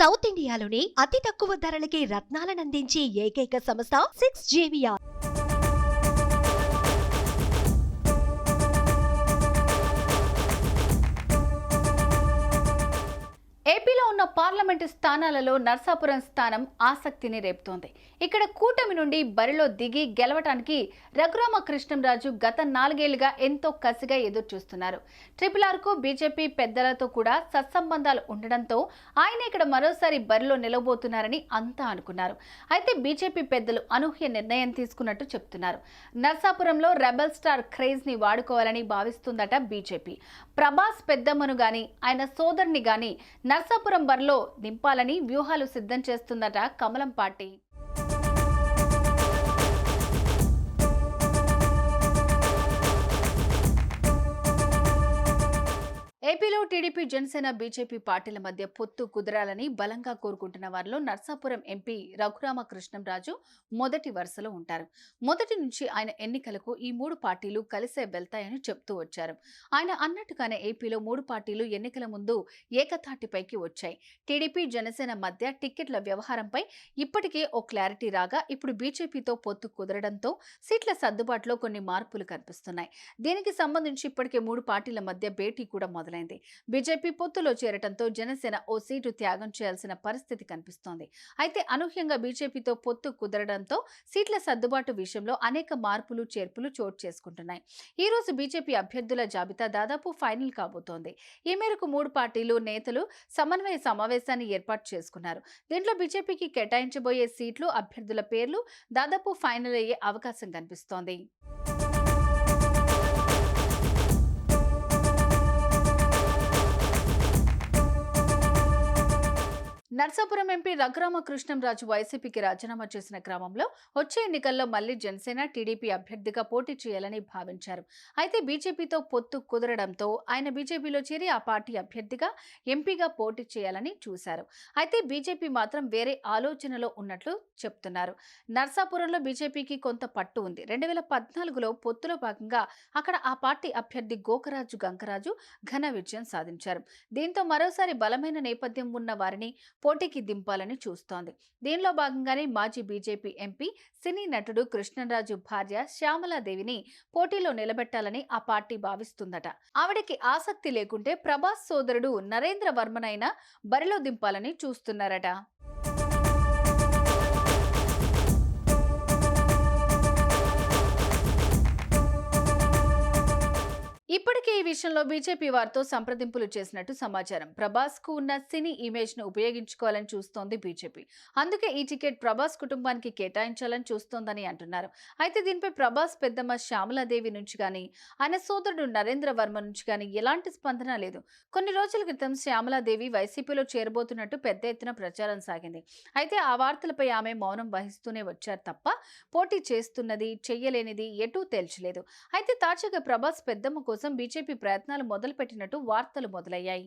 South ఇండియాలోని అతి తక్కువ ధరలకి రత్నాలనందించే ఏకైక సంస్థ 6JVR. ఏపీలో ఉన్న పార్లమెంటు స్థానాలలో నర్సాపురం స్థానం ఆసక్తిని రేపుతోంది. ఇక్కడ కూటమి నుండి బరిలో దిగి గెలవటానికి రఘురామకృష్ణంరాజు గత 4 ఏళ్లుగా ఎంతో కసిగా ఎదురు చూస్తున్నారు. RRRకు బీజేపీ పెద్దలతో కూడా సత్సంబంధాలు ఉండడంతో ఆయన ఇక్కడ మరోసారి బరిలో నిలవబోతున్నారని అంతా అనుకున్నారు. అయితే బీజేపీ పెద్దలు అనూహ్య నిర్ణయం తీసుకున్నట్టు చెప్తున్నారు. నర్సాపురంలో రెబల్ స్టార్ క్రేజ్ ని వాడుకోవాలని భావిస్తుందట బీజేపీ. ప్రభాస్ పెద్దమ్మను గాని ఆయన సోదరుని గాని నర్సాపురం బరిలో దింపాలని వ్యూహాలు సిద్ధం చేస్తుందట కమలం పార్టీ. ఏపీలో టీడీపీ, జనసేన, బీజేపీ పార్టీల మధ్య పొత్తు కుదరాలని బలంగా కోరుకుంటున్న వారిలో నర్సాపురం ఎంపీ రఘురామకృష్ణంరాజు మొదటి వరుసలో ఉంటారు. మొదటి నుంచి ఆయన ఎన్నికలకు ఈ 3 పార్టీలు కలిసే వెళ్తాయని చెప్తూ వచ్చారు. ఆయన అన్నట్టుగానే ఏపీలో 3 పార్టీలు ఎన్నికల ముందు ఏకతాటిపైకి వచ్చాయి. టీడీపీ, జనసేన మధ్య టిక్కెట్ల వ్యవహారంపై ఇప్పటికే ఓ క్లారిటీ రాగా ఇప్పుడు బీజేపీతో పొత్తు కుదరడంతో సీట్ల సర్దుబాటులో కొన్ని మార్పులు కనిపిస్తున్నాయి. దీనికి సంబంధించి ఇప్పటికే 3 పార్టీల మధ్య భేటీ కూడా మొదలైంది. బీజేపీ పొత్తులో చేరటంతో జనసేన ఓ సీటు త్యాగం చేయాల్సిన పరిస్థితి కనిపిస్తోంది. అయితే అనూహ్యంగా బీజేపీతో పొత్తు కుదరడంతో సీట్ల సర్దుబాటు విషయంలో అనేక మార్పులు చేర్పులు చోటు చేసుకుంటున్నాయి. ఈ రోజు బీజేపీ అభ్యర్థుల జాబితా దాదాపు ఫైనల్ కాబోతోంది. ఈ మేరకు 3 పార్టీలు నేతలు సమన్వయ సమావేశాన్ని ఏర్పాటు చేసుకున్నారు. దీంట్లో బీజేపీకి కేటాయించబోయే సీట్లు, అభ్యర్థుల పేర్లు దాదాపు ఫైనల్ అయ్యే అవకాశం కనిపిస్తోంది. నర్సాపురం ఎంపీ రఘురామకృష్ణంరాజు వైసీపీకి రాజీనామా చేసిన క్రమంలో వచ్చే ఎన్నికల్లో మళ్లీ జనసేన, టీడీపీ అభ్యర్థిగా పోటీ చేయాలని భావించారు. అయితే బీజేపీతో పొత్తు కుదరడంతో ఆయన బీజేపీలో చేరి ఆ పార్టీ అభ్యర్థిగా, ఎంపీగా పోటీ చేయాలని చూశారు. అయితే బీజేపీ మాత్రం వేరే ఆలోచనలో ఉన్నట్లు చెప్తున్నారు. నర్సాపురంలో బీజేపీకి కొంత పట్టు ఉంది. 2014లో పొత్తులో భాగంగా అక్కడ ఆ పార్టీ అభ్యర్థి గోకరాజు గంగరాజు ఘన విజయం సాధించారు. దీంతో మరోసారి బలమైన నేపథ్యం ఉన్న వారిని పోటీకి దింపాలని చూస్తోంది. దీనిలో భాగంగానే మాజీ బీజేపీ ఎంపీ, సినీ నటుడు కృష్ణంరాజు భార్య శ్యామలాదేవిని పోటీలో నిలబెట్టాలని ఆ పార్టీ భావిస్తుందట. ఆవిడకి ఆసక్తి లేకుంటే ప్రభాస్ సోదరుడు నరేంద్ర వర్మనైనా బరిలో దింపాలని చూస్తున్నారట. ఇప్పటికే ఈ విషయంలో బీజేపీ వారితో సంప్రదింపులు చేసినట్టు సమాచారం. ప్రభాస్ కు ఉన్న సినీ ఇమేజ్ ను ఉపయోగించుకోవాలని చూస్తోంది బీజేపీ. అందుకే ఈ టికెట్ ప్రభాస్ కుటుంబానికి కేటాయించాలని చూస్తోందని అంటున్నారు. అయితే దీనిపై ప్రభాస్ పెద్దమ్మ శ్యామలాదేవి నుంచి గానీ, ఆయన సోదరుడు నరేంద్ర వర్మ నుంచి గానీ ఎలాంటి స్పందన లేదు. కొన్ని రోజుల క్రితం శ్యామలాదేవి వైసీపీలో చేరబోతున్నట్టు పెద్ద ఎత్తున ప్రచారం సాగింది. అయితే ఆ వార్తలపై ఆమె మౌనం వహిస్తూనే వచ్చారు తప్ప పోటీ చేస్తున్నది, చెయ్యలేనిది ఎటూ తేల్చలేదు. అయితే తాజాగా ప్రభాస్ పెద్దమ్మ కోసం బీజేపీ ప్రయత్నాలు మొదలుపెట్టినట్టు వార్తలు మొదలయ్యాయి.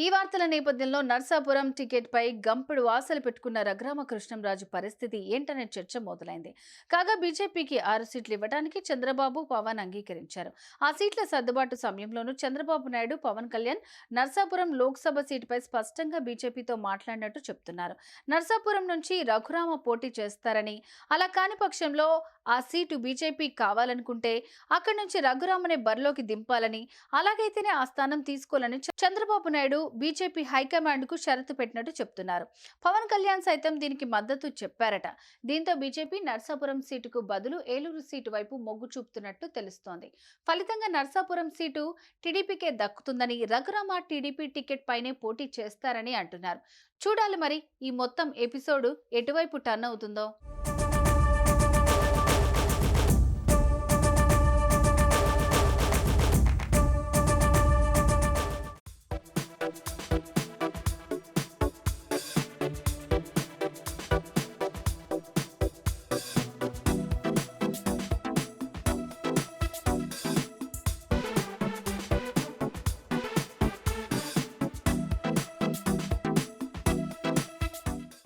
ఈ వార్తల నేపథ్యంలో నర్సాపురం టికెట్ పై గంపెడు ఆశలు పెట్టుకున్న రఘురామకృష్ణంరాజు పరిస్థితి ఏంటనే చర్చ మొదలైంది. కాగా బీజేపీకి 6 సీట్లు ఇవ్వడానికి చంద్రబాబు, పవన్ అంగీకరించారు. ఆ సీట్ల సర్దుబాటు సమయంలోనూ చంద్రబాబు నాయుడు, పవన్ కళ్యాణ్ నర్సాపురం లోక్సభ సీటుపై స్పష్టంగా బీజేపీతో మాట్లాడినట్టు చెప్తున్నారు. నర్సాపురం నుంచి రఘురామ పోటీ చేస్తారని, అలా కాని పక్షంలో ఆ సీటు బీజేపీ కావాలనుకుంటే అక్కడి నుంచి రఘురామనే బరిలోకి దింపాలని, అలాగైతేనే ఆ స్థానం తీసుకోవాలని చంద్రబాబు నాయుడు బీజేపీ హైకమాండ్ కు షరతు పెట్టినట్టు చెప్తున్నారు. పవన్ కళ్యాణ్ సైతం దీనికి మద్దతు చెప్పారట. దీంతో బీజేపీ నర్సాపురం సీటుకు బదులు ఏలూరు సీటు వైపు మొగ్గు చూపుతున్నట్టు తెలుస్తోంది. ఫలితంగా నర్సాపురం సీటు టీడీపీకే దక్కుతుందని, రఘురామ టీడీపీ టికెట్ పైనే పోటీ చేస్తారని అంటున్నారు. చూడాలి మరి ఈ మొత్తం ఎపిసోడ్ ఎటువైపు టర్న్ అవుతుందో.